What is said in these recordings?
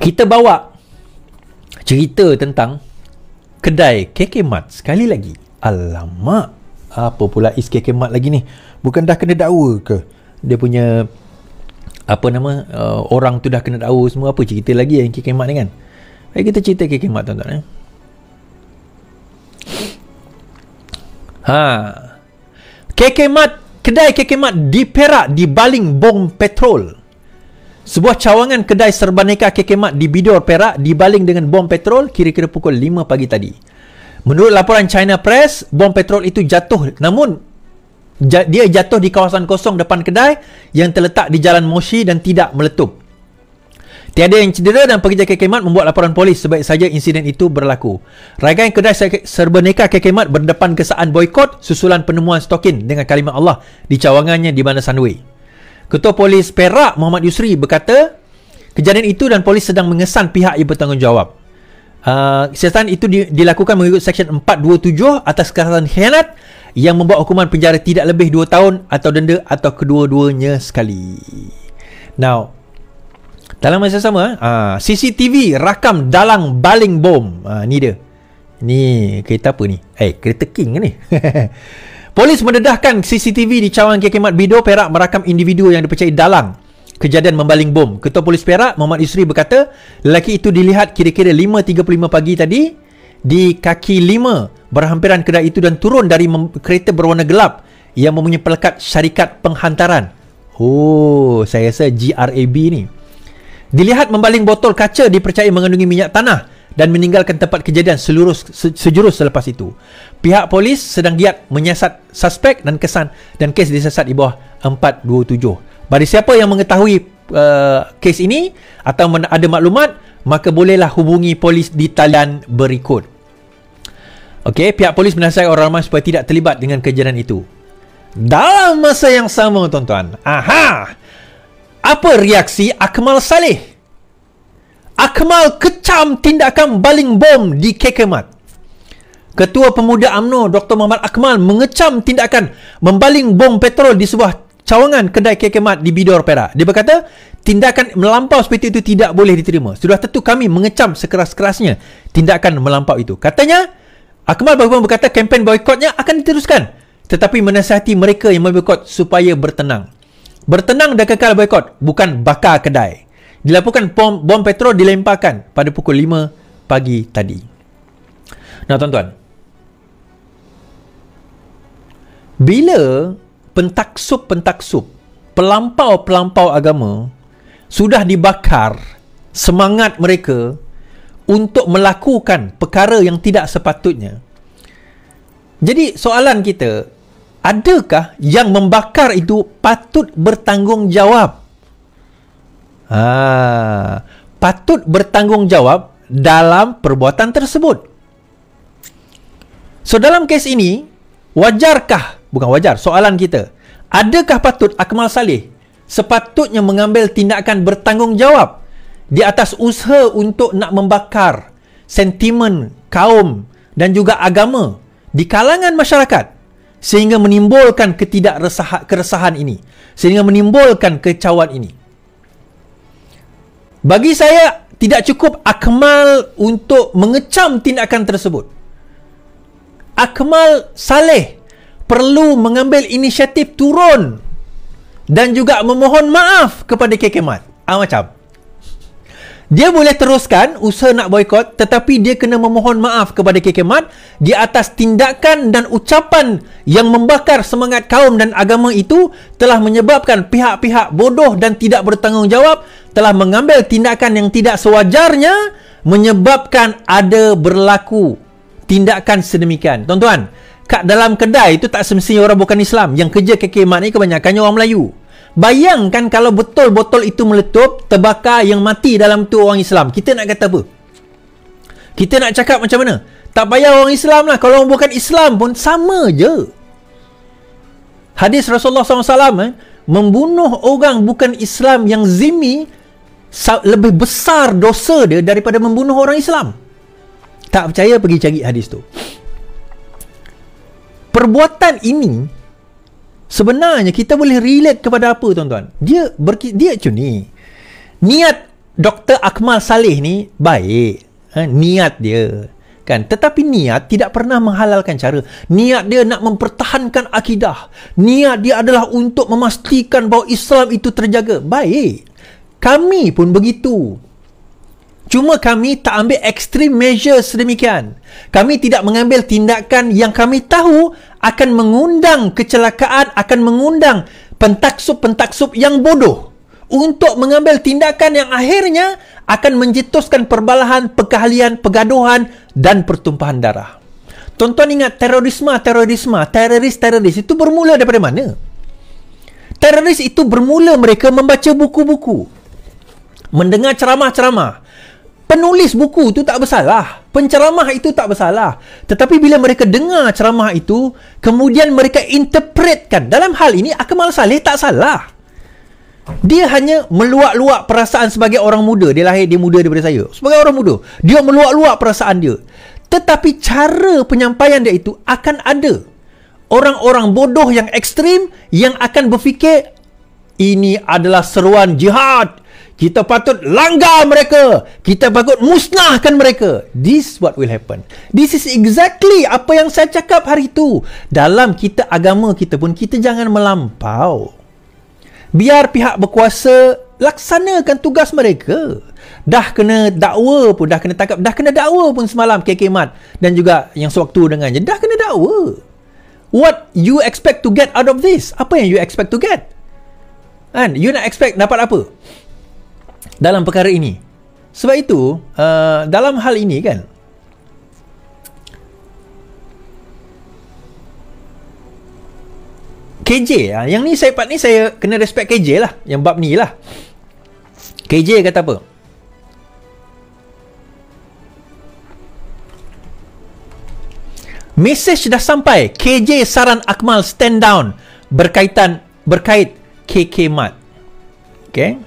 Kita bawa cerita tentang kedai KK Mart sekali lagi. Alamak, apa pula is KK Mart lagi ni? Bukan dah kena dakwa ke? Dia punya orang tu dah kena dakwa semua. Apa cerita lagi yang KK Mart ni kan? Baik, kita cerita KK Mart tuan-tuan. KK Mart, kedai KK Mart di Perak dibaling bom petrol. Sebuah cawangan kedai serbaneka KK Mart di Bidor, Perak dibaling dengan bom petrol kira-kira pukul 5 pagi tadi. Menurut laporan China Press, bom petrol itu jatuh, namun dia jatuh di kawasan kosong depan kedai yang terletak di Jalan Moshi dan tidak meletup. Tiada yang cedera dan pekerja KK Mart membuat laporan polis sebaik saja insiden itu berlaku. Raikan kedai serbaneka KK Mart berdepan kesaan boikot susulan penemuan stokin dengan kalimat Allah di cawangannya di Bandar Sunway. Ketua Polis Perak Muhammad Yusri berkata, kejadian itu dan polis sedang mengesan pihak yang bertanggungjawab. Siasatan itu dilakukan mengikut Seksyen 427 atas kekerasan khianat yang membawa hukuman penjara tidak lebih 2 tahun atau denda atau kedua-duanya sekali. Now, dalam masa sama, CCTV rakam dalang baling bom. Ni dia. Ni kereta apa ni? Kereta King ni. Polis mendedahkan CCTV di cawangan KK Mart Bidor, Perak merakam individu yang dipercayai dalang kejadian membaling bom. Ketua Polis Perak Muhammad Yusri berkata, lelaki itu dilihat kira-kira 5.35 pagi tadi di kaki 5 berhampiran kedai itu dan turun dari kereta berwarna gelap yang mempunyai pelekat syarikat penghantaran. Oh, saya rasa GRAB ni. Dilihat membaling botol kaca dipercayai mengandungi minyak tanah dan meninggalkan tempat kejadian sejurus selepas itu. Pihak polis sedang giat menyiasat suspek dan kes disiasat di bawah 427. Bagi siapa yang mengetahui kes ini atau ada maklumat, maka bolehlah hubungi polis di talian berikut. Okey, pihak polis menasihatkan orang ramai supaya tidak terlibat dengan kejadian itu. Dalam masa yang sama tuan-tuan, apa reaksi Akmal Saleh? Akmal kecam tindakan baling bom di KK Mart. Ketua Pemuda UMNO Dr. Muhammad Akmal mengecam tindakan membaling bom petrol di sebuah cawangan kedai KK Mart di Bidor, Perak. Dia berkata, tindakan melampau seperti itu tidak boleh diterima. Sudah tentu kami mengecam sekeras-kerasnya tindakan melampau itu. Katanya, Akmal baru berkata kempen boikotnya akan diteruskan, tetapi menasihati mereka yang memboikot supaya bertenang. Bertenang dan kekal boikot, bukan bakar kedai. Dilaporkan bom petrol dilemparkan pada pukul 5 pagi tadi. Nah tuan-tuan, bila pentaksub-pentaksub, pelampau-pelampau agama sudah dibakar semangat mereka untuk melakukan perkara yang tidak sepatutnya, jadi soalan kita, adakah yang membakar itu patut bertanggungjawab? Patut bertanggungjawab dalam perbuatan tersebut. So dalam kes ini, soalan kita, adakah patut Akmal Saleh sepatutnya mengambil tindakan bertanggungjawab di atas usaha untuk nak membakar sentimen kaum dan juga agama di kalangan masyarakat sehingga menimbulkan keresahan ini, sehingga menimbulkan kecauan ini? Bagi saya, tidak cukup Akmal untuk mengecam tindakan tersebut. Akmal Saleh perlu mengambil inisiatif turun dan juga memohon maaf kepada KK Mart. Macam dia boleh teruskan usaha nak boikot, tetapi dia kena memohon maaf kepada KK Mart di atas tindakan dan ucapan yang membakar semangat kaum dan agama itu telah menyebabkan pihak-pihak bodoh dan tidak bertanggungjawab telah mengambil tindakan yang tidak sewajarnya, menyebabkan ada berlaku tindakan sedemikian. Tuan-tuan, kat dalam kedai itu tak semestinya orang bukan Islam. Yang kerja KK Mart ni kebanyakannya orang Melayu. Bayangkan kalau betul botol itu meletup, terbakar, yang mati dalam tu orang Islam. Kita nak kata apa? Kita nak cakap macam mana? Tak payah orang Islam lah. Kalau orang bukan Islam pun sama je. Hadis Rasulullah SAW, membunuh orang bukan Islam yang zimmi lebih besar dosa dia daripada membunuh orang Islam. Tak percaya, pergi cari hadis tu. Perbuatan ini sebenarnya kita boleh relate kepada apa tuan-tuan? Dia macam ni. Niat Dr. Akmal Saleh ni baik, niat dia kan, tetapi niat tidak pernah menghalalkan cara. Niat dia nak mempertahankan akidah, niat dia adalah untuk memastikan bahawa Islam itu terjaga. Baik, kami pun begitu. Cuma kami tak ambil extreme measures sedemikian. Kami tidak mengambil tindakan yang kami tahu akan mengundang kecelakaan, akan mengundang pentaksub-pentaksub yang bodoh untuk mengambil tindakan yang akhirnya akan mencetuskan perbalahan, perkahlian, pergaduhan dan pertumpahan darah. Tuan-tuan ingat teroris itu bermula daripada mana? Teroris itu bermula mereka membaca buku-buku, mendengar ceramah-ceramah. Penulis buku itu tak bersalah, penceramah itu tak bersalah. Tetapi bila mereka dengar ceramah itu, kemudian mereka interpretkan. Dalam hal ini, Akmal Saleh tak salah. Dia hanya meluak-luak perasaan sebagai orang muda. Dia lahir, dia muda daripada saya. Sebagai orang muda, dia meluak-luak perasaan dia. Tetapi cara penyampaian dia itu akan ada orang-orang bodoh yang ekstrim yang akan berfikir ini adalah seruan jihad. Kita patut langgar mereka. Kita patut musnahkan mereka. This what will happen. This is exactly apa yang saya cakap hari itu. Dalam kita agama kita pun, kita jangan melampau. Biar pihak berkuasa laksanakan tugas mereka. Dah kena dakwa pun, dah kena tangkap, dah kena dakwa pun semalam KK Mat dan juga yang sewaktu dengannya, dah kena dakwa. What you expect to get out of this? Apa yang you expect to get? Kan? You nak expect dapat apa dalam perkara ini? Sebab itu dalam hal ini kan, KJ yang ni saya kena respect KJ lah, yang bab ni lah. KJ kata apa? Mesej dah sampai. KJ saran Akmal stand down berkait KK Mat. Okay.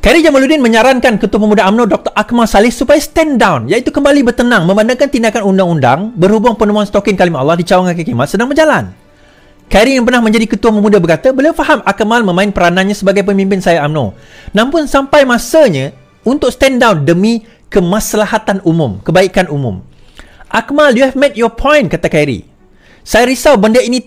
Khairi Jamaluddin menyarankan Ketua Pemuda UMNO Dr. Akmal Saleh supaya stand down, iaitu kembali bertenang memandangkan tindakan undang-undang berhubung penemuan stokin kalimah Allah di cawangan KK Mat sedang berjalan. Khairi yang pernah menjadi Ketua Pemuda berkata, beliau faham Akmal memain peranannya sebagai pemimpin saya UMNO. Namun sampai masanya untuk stand down demi kemaslahatan umum, kebaikan umum. Akmal, you have made your point, kata Khairi. Saya risau benda ini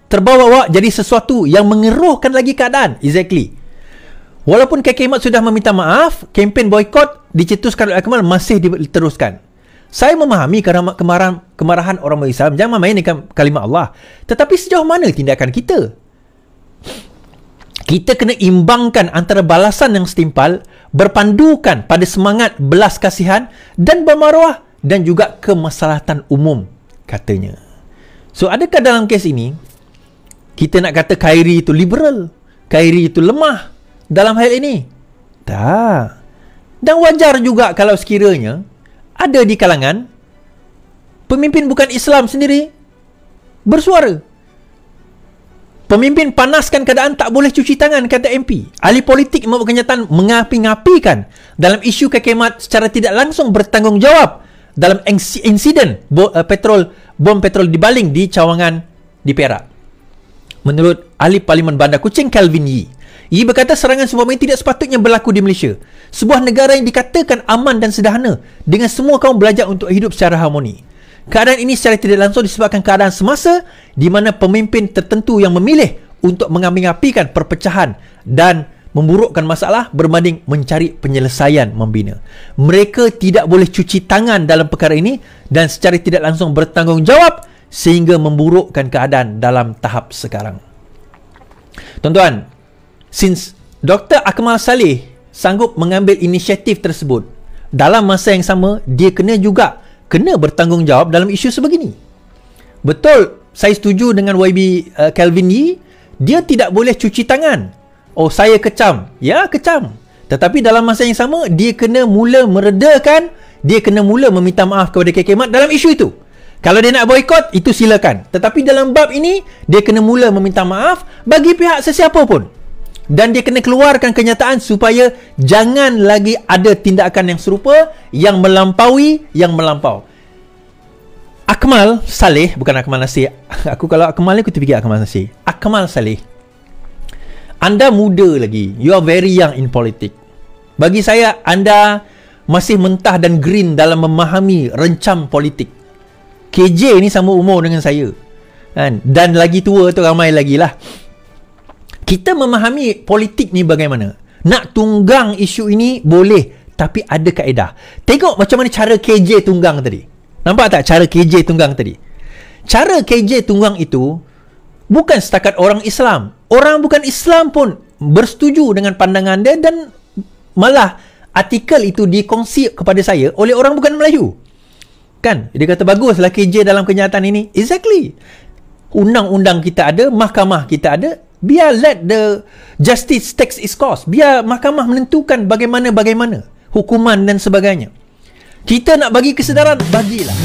terbawa jadi sesuatu yang mengeruhkan lagi keadaan. Exactly. Walaupun KK Mat sudah meminta maaf, kempen boykot dicetuskan oleh Akmal masih diteruskan. Saya memahami kemarahan orang Islam, jangan main dengan kalimah Allah. Tetapi sejauh mana tindakan kita? Kita kena imbangkan antara balasan yang setimpal, berpandukan pada semangat belas kasihan dan bermaruah dan juga kemaslahatan umum, katanya. So, adakah dalam kes ini kita nak kata Khairi itu liberal, Khairi itu lemah dalam hal ini? Tak. Dan wajar juga kalau sekiranya ada di kalangan pemimpin bukan Islam sendiri bersuara. Pemimpin panaskan keadaan tak boleh cuci tangan, kata MP. Ahli politik membuat kenyataan mengapi-ngapikan dalam isu KK Mat secara tidak langsung bertanggungjawab dalam insiden bom petrol dibaling di Cawangan di Perak. Menurut ahli Parlimen Bandar Kuching Kelvin Yee, ia berkata serangan sebom ini tidak sepatutnya berlaku di Malaysia, sebuah negara yang dikatakan aman dan sederhana dengan semua kaum belajar untuk hidup secara harmoni. Keadaan ini secara tidak langsung disebabkan keadaan semasa di mana pemimpin tertentu yang memilih untuk mengapi-apikan perpecahan dan memburukkan masalah berbanding mencari penyelesaian membina. Mereka tidak boleh cuci tangan dalam perkara ini dan secara tidak langsung bertanggungjawab sehingga memburukkan keadaan dalam tahap sekarang. Tuan-tuan, since Dr. Akmal Saleh sanggup mengambil inisiatif tersebut, dalam masa yang sama dia kena bertanggungjawab dalam isu sebegini. Betul, saya setuju dengan YB Kelvin Yee, dia tidak boleh cuci tangan. Oh, saya kecam. Ya, kecam. Tetapi dalam masa yang sama dia kena mula meredakan, dia kena mula meminta maaf kepada KK Mat dalam isu itu. Kalau dia nak boykot, itu silakan. Tetapi dalam bab ini, dia kena mula meminta maaf bagi pihak sesiapa pun. Dan dia kena keluarkan kenyataan supaya jangan lagi ada tindakan yang serupa yang melampau. Akmal Saleh, bukan Akmal Nasir. Aku kalau Akmal ni aku terfikir Akmal Nasir. Akmal Saleh Anda muda lagi. You are very young in politics. Bagi saya, anda masih mentah dan green dalam memahami rencam politik. KJ ni sama umur dengan saya. Kan? Dan lagi tua tu ramai lagi lah. Kita memahami politik ni bagaimana. Nak tunggang isu ini boleh, tapi ada kaedah. Tengok macam mana cara KJ tunggang tadi. Nampak tak cara KJ tunggang tadi? Cara KJ tunggang itu bukan setakat orang Islam. Orang bukan Islam pun bersetuju dengan pandangan dia, dan malah artikel itu dikongsi kepada saya oleh orang bukan Melayu. Kan? Dia kata baguslah KJ dalam kenyataan ini. Exactly. Undang-undang kita ada, mahkamah kita ada. Biar let the justice takes its course. Biar mahkamah menentukan bagaimana hukuman dan sebagainya. Kita nak bagi kesedaran, bagilah.